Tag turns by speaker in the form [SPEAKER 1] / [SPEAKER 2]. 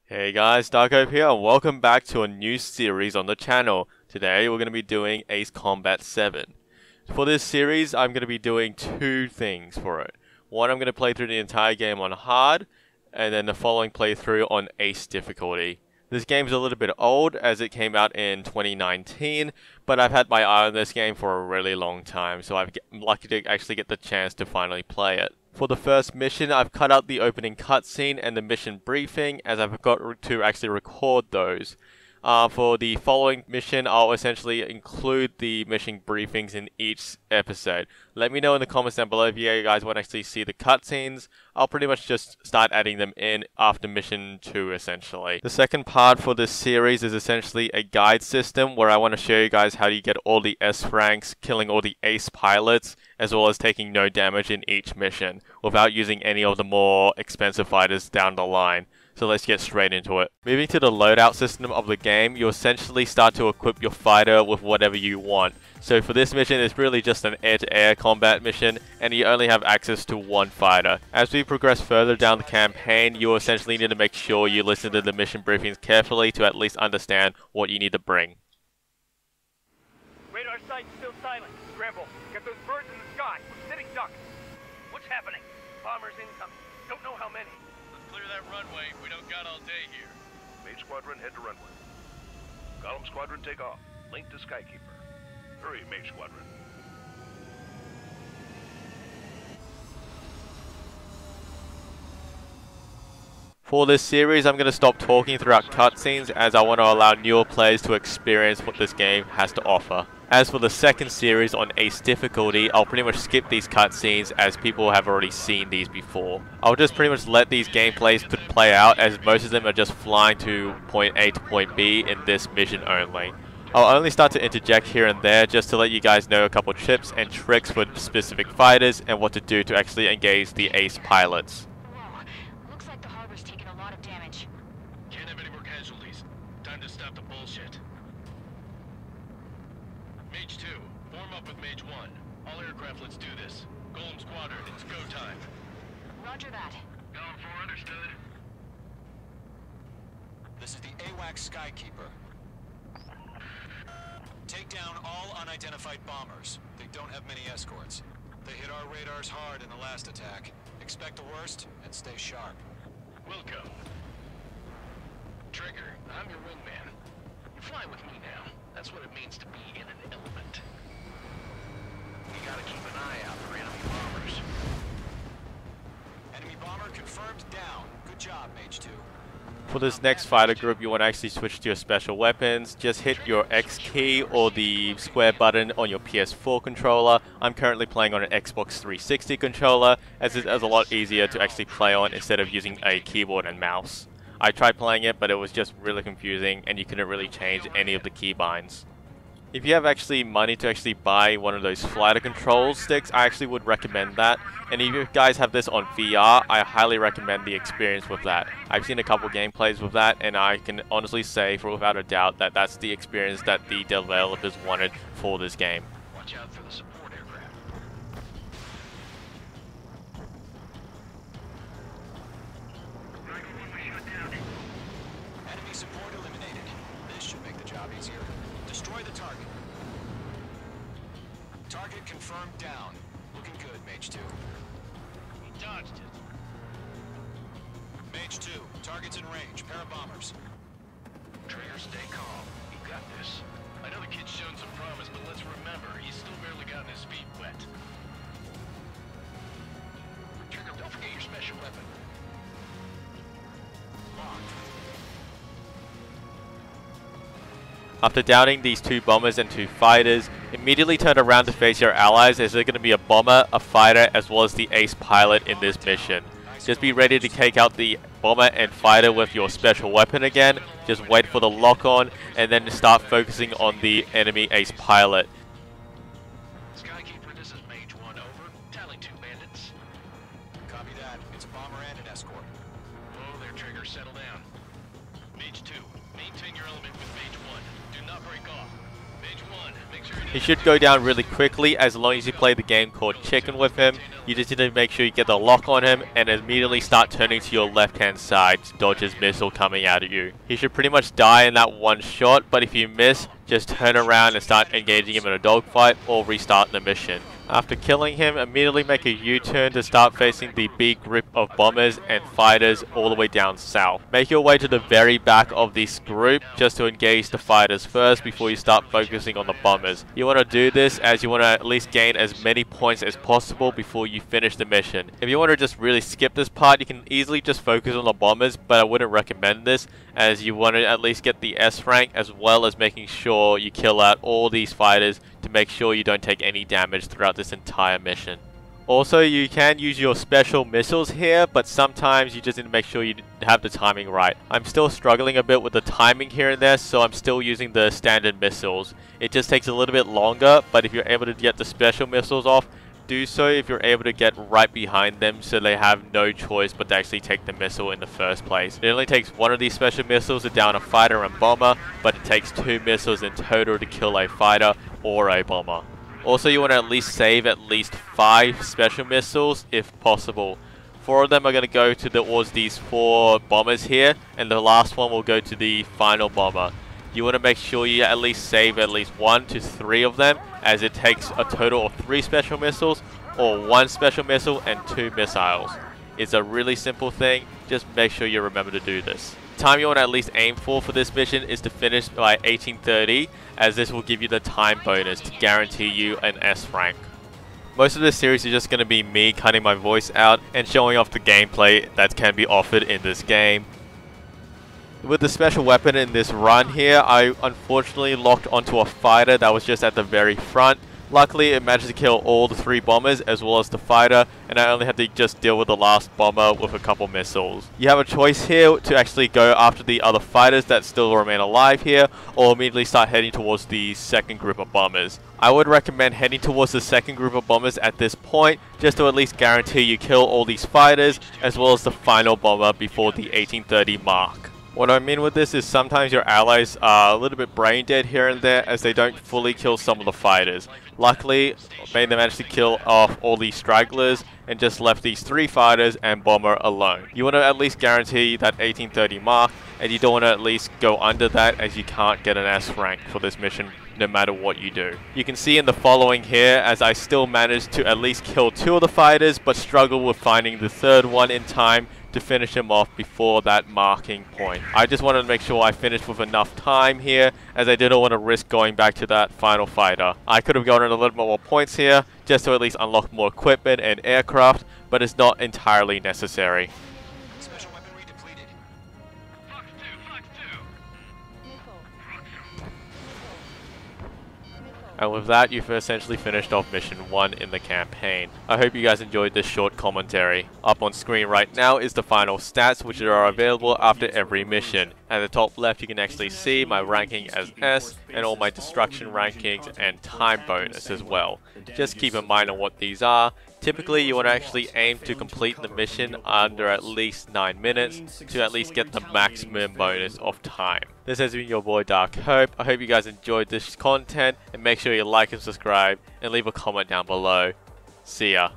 [SPEAKER 1] Hey guys, Darko here and welcome back to a new series on the channel. Today we're going to be doing Ace Combat 7. For this series, I'm going to be doing two things for it. One, I'm going to play through the entire game on hard, and then the following playthrough on Ace difficulty. This game is a little bit old as it came out in 2019, but I've had my eye on this game for a really long time, so I'm lucky to actually get the chance to finally play it. For the first mission, I've cut out the opening cutscene and the mission briefing as I've got to actually record those. For the following mission, I'll essentially include the mission briefings in each episode. Let me know in the comments down below if you guys want to actually see the cutscenes. I'll pretty much just start adding them in after mission 2 essentially. The second part for this series is essentially a guide system where I want to show you guys how you get all the S ranks, killing all the ace pilots, as well as taking no damage in each mission, without using any of the more expensive fighters down the line. So let's get straight into it. Moving to the loadout system of the game, you essentially start to equip your fighter with whatever you want. So for this mission, it's really just an air-to-air combat mission, and you only have access to one fighter. As we progress further down the campaign, you essentially need to make sure you listen to the mission briefings carefully to at least understand what you need to bring.
[SPEAKER 2] Radar site's still silent. Scramble. Get those birds in the sky. We're sitting ducks. What's happening? Bombers incoming. Don't know how many.
[SPEAKER 3] Let's clear that runway. We don't got all day here.
[SPEAKER 4] Mage Squadron, head to runway. Column Squadron, take off. Link to Skykeeper. Hurry, Mage Squadron.
[SPEAKER 1] For this series, I'm going to stop talking throughout cutscenes as I want to allow newer players to experience what this game has to offer. As for the second series on Ace difficulty, I'll pretty much skip these cutscenes as people have already seen these before. I'll just pretty much let these gameplays play out as most of them are just flying to point A to point B in this mission only. I'll only start to interject here and there just to let you guys know a couple tips and tricks for specific fighters and what to do to actually engage the ace pilots.
[SPEAKER 5] Looks like the harbor's taken a lot of damage.
[SPEAKER 3] Can't have any more casualties. Time to stop the bullshit. Mage 2, form up with Mage 1. All aircraft, let's do this. Golem Squadron, it's go time.
[SPEAKER 5] Roger that.
[SPEAKER 3] Going 4, understood.
[SPEAKER 6] This is the AWACS Skykeeper. Take down all unidentified bombers. They don't have many escorts. They hit our radars hard in the last attack. Expect the worst and stay sharp.
[SPEAKER 3] Welcome. Trigger, I'm your wingman. You fly with me now. That's what it means to be in an element. You gotta keep an eye out for enemy bombers.
[SPEAKER 6] Enemy bomber confirmed down. Good job, Mage 2.
[SPEAKER 1] For this next fighter group, you want to actually switch to your special weapons. Just hit your X key or the square button on your PS4 controller. I'm currently playing on an Xbox 360 controller, as it's a lot easier to actually play on instead of using a keyboard and mouse. I tried playing it, but it was just really confusing and you couldn't really change any of the keybinds. If you have actually money to actually buy one of those flight control sticks, I actually would recommend that. And if you guys have this on VR, I highly recommend the experience with that. I've seen a couple gameplays with that, and I can honestly say for without a doubt that that's the experience that the developers wanted for this game.
[SPEAKER 3] Watch out for the support aircraft.
[SPEAKER 6] Enemy support eliminated. This should make the job easier. Destroy the target. Target confirmed down. Looking good, Mage 2.
[SPEAKER 3] He dodged it.
[SPEAKER 6] Mage 2, target's in range. Pair of bombers.
[SPEAKER 3] Trigger, stay calm. You got this. I know the kid's shown some promise, but let's remember, he's still barely gotten his feet wet. Trigger, don't forget your special weapon.
[SPEAKER 6] Locked.
[SPEAKER 1] After downing these two bombers and two fighters, immediately turn around to face your allies as there's going to be a bomber, a fighter, as well as the ace pilot in this mission. Just be ready to take out the bomber and fighter with your special weapon again. Just wait for the lock on and then start focusing on the enemy ace pilot.
[SPEAKER 3] Skykeeper, this is Mage 1, over. Tally 2 bandits.
[SPEAKER 6] Copy that. It's a bomber and an escort.
[SPEAKER 3] Whoa there, Trigger, settle down. Mage 2, maintain your element with Mage 1. Do not break off.
[SPEAKER 1] He should go down really quickly as long as you play the game called Chicken with him. You just need to make sure you get the lock on him and immediately start turning to your left hand side to dodge his missile coming at you. He should pretty much die in that one shot, but if you miss, just turn around and start engaging him in a dogfight or restart the mission. After killing him, immediately make a U-turn to start facing the big group of bombers and fighters all the way down south. Make your way to the very back of this group just to engage the fighters first before you start focusing on the bombers. You want to do this as you want to at least gain as many points as possible before you finish the mission. If you want to just really skip this part, you can easily just focus on the bombers, but I wouldn't recommend this as you want to at least get the S rank as well as making sure you kill out all these fighters to make sure you don't take any damage throughout this entire mission. Also, you can use your special missiles here, but sometimes you just need to make sure you have the timing right. I'm still struggling a bit with the timing here and there, so I'm still using the standard missiles. It just takes a little bit longer, but if you're able to get the special missiles off, do so if you're able to get right behind them so they have no choice but to actually take the missile in the first place. It only takes one of these special missiles to down a fighter and bomber, but it takes 2 missiles in total to kill a fighter or a bomber. Also, you want to at least save at least 5 special missiles if possible. 4 of them are going to go towards these 4 bombers here, and the last one will go to the final bomber. You want to make sure you at least save at least 1 to 3 of them, as it takes a total of 3 special missiles, or 1 special missile and 2 missiles. It's a really simple thing, just make sure you remember to do this. The time you want to at least aim for this mission is to finish by 1830, as this will give you the time bonus to guarantee you an S rank. Most of this series is just going to be me cutting my voice out and showing off the gameplay that can be offered in this game. With the special weapon in this run here, I unfortunately locked onto a fighter that was just at the very front. Luckily, it managed to kill all the 3 bombers as well as the fighter, and I only had to just deal with the last bomber with a couple missiles. You have a choice here to actually go after the other fighters that still remain alive here, or immediately start heading towards the second group of bombers. I would recommend heading towards the second group of bombers at this point, just to at least guarantee you kill all these fighters, as well as the final bomber before the 1830 mark. What I mean with this is sometimes your allies are a little bit brain dead here and there as they don't fully kill some of the fighters. Luckily, they managed to kill off all these stragglers and just left these 3 fighters and bomber alone. You want to at least guarantee that 1830 mark, and you don't want to at least go under that as you can't get an S rank for this mission no matter what you do. You can see in the following here as I still managed to at least kill 2 of the fighters but struggle with finding the 3rd one in time to finish him off before that marking point. I just wanted to make sure I finished with enough time here as I didn't want to risk going back to that final fighter. I could have gotten a little bit more points here just to at least unlock more equipment and aircraft, but it's not entirely necessary.
[SPEAKER 6] Special weaponry depleted.
[SPEAKER 2] Fox 2, Fox 2.
[SPEAKER 1] And with that, you've essentially finished off mission 1 in the campaign. I hope you guys enjoyed this short commentary. Up on screen right now is the final stats, which are available after every mission. At the top left, you can actually see my ranking as S, and all my destruction rankings and time bonus as well. Just keep in mind on what these are. Typically, you want to actually aim to complete the mission under at least 9 minutes to at least get the maximum bonus of time. This has been your boy Dark Hope. I hope you guys enjoyed this content, and make sure you like and subscribe and leave a comment down below. See ya.